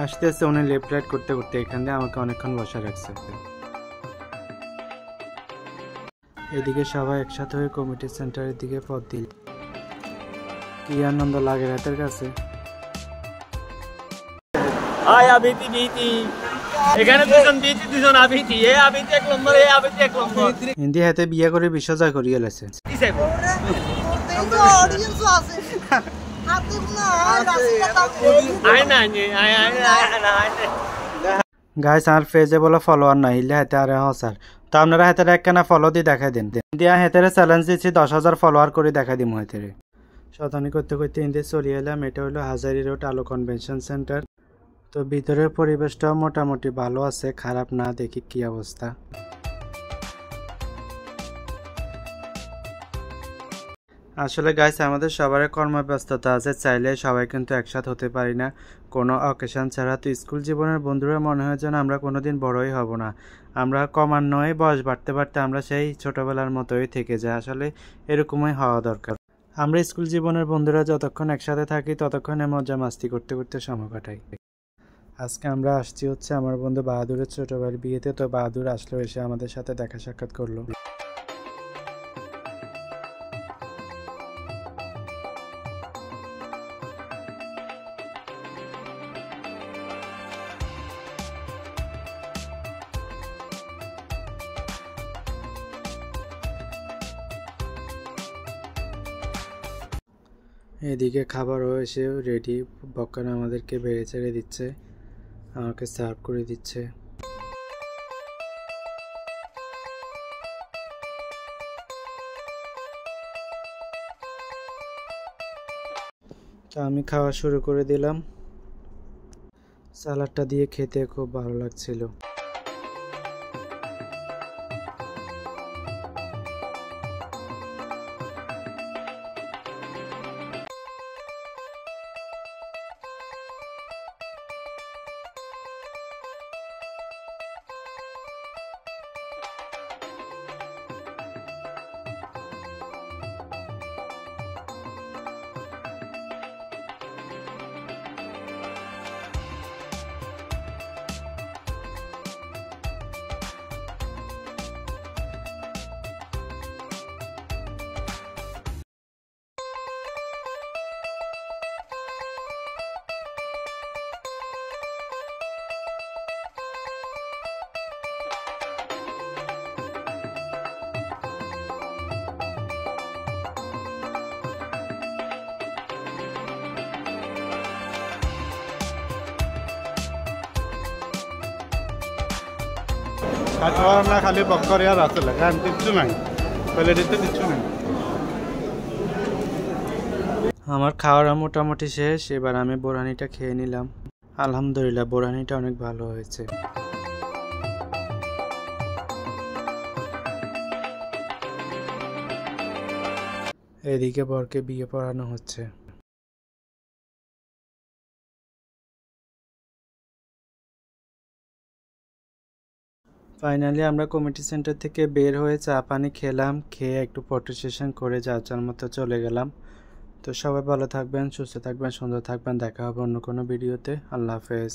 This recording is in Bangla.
আস্তে আস্তে উনি লেফট রাইট করতে করতে এখান দিয়ে আমাকে অনেকক্ষণ বসা রাখছে। এদিকে সবাই একসাথে হয়ে কমিটি সেন্টারের দিকে পথ দিল। কি আনন্দ লাগে রাতের কাছে। হিন্দি হাতে বিয়ে করে বিশ্বজয় করিয়ে লেছে। গাইস আর পেজে বলে ফলোয়ার না হিলে হাতে আরে হ্যাঁ স্যার, তো আপনারা হাতে একখানা ফলো দিয়ে দেখাই দেন। দিয়া হাতের চ্যালেঞ্জ দিচ্ছি 10,000 ফলোয়ার করে দেখাই দিম হাতের। শতানি করতে করতে ইন্দি চলে এলাম। এটা হলো হাজারি রোড আলো কনভেনশন সেন্টার। তো ভিতরের পরিবেশটাও মোটামুটি ভালো আছে, খারাপ না। দেখি কি অবস্থা। আসলে গাইস আমাদের সবার কর্মব্যস্ততা আছে, চাইলে সবাই কিন্তু একসাথে হতে পারি না কোনো অকেশন ছাড়া। তো স্কুল জীবনের বন্ধুরা মনে হয় যেন আমরা কোনোদিন বড়ই হব না, আমরা ক্রমান্বয়ে বয়স বাড়তে বাড়তে আমরা সেই ছোটবেলার মতোই থেকে যাই। আসলে এরকমই হওয়া দরকার। আমরা স্কুল জীবনের বন্ধুরা যতক্ষণ একসাথে থাকি ততক্ষণে মজা মাস্তি করতে করতে সময় কাটাই। আজকে আমরা আসছি হচ্ছে আমার বন্ধু বাহাদুরের ছোট ভাইয়ের বিয়েতে। তো বাহাদুর আসলো, এসে আমাদের সাথে দেখা সাক্ষাৎ করলো। এদিকে খাবারও এসে রেডি, বক্কার আমাদেরকে বেড়ে ছেড়ে দিচ্ছে, আমাকে সার্ভ করে দিচ্ছে। তো আমি খাওয়া শুরু করে দিলাম। সালাডটা দিয়ে খেতে খুব ভালো লাগছিল। না খালি বক্কর আর আসলে গান কিচ্ছু নাই, কোয়ালিটিতে কিচ্ছু নাই। আমার খাওয়ার মোটামুটি শেষ, এবার আমি বোরহানিটা খেয়ে নিলাম। আলহামদুলিল্লাহ বোরহানিটা অনেক ভালো হয়েছে। এদিকে বরকে বিয়ে পড়ানো হচ্ছে। ফাইনালি আমরা কমিটি সেন্টার থেকে বের হয়ে চা পানি খেলাম, খেয়ে একটু ফটো সেশন করে যার যার মতো চলে গেলাম। তো সবাই ভালো থাকবেন, সুস্থ থাকবেন, সুন্দর থাকবেন। দেখা হবে অন্য কোনো ভিডিওতে। আল্লাহ হাফেজ।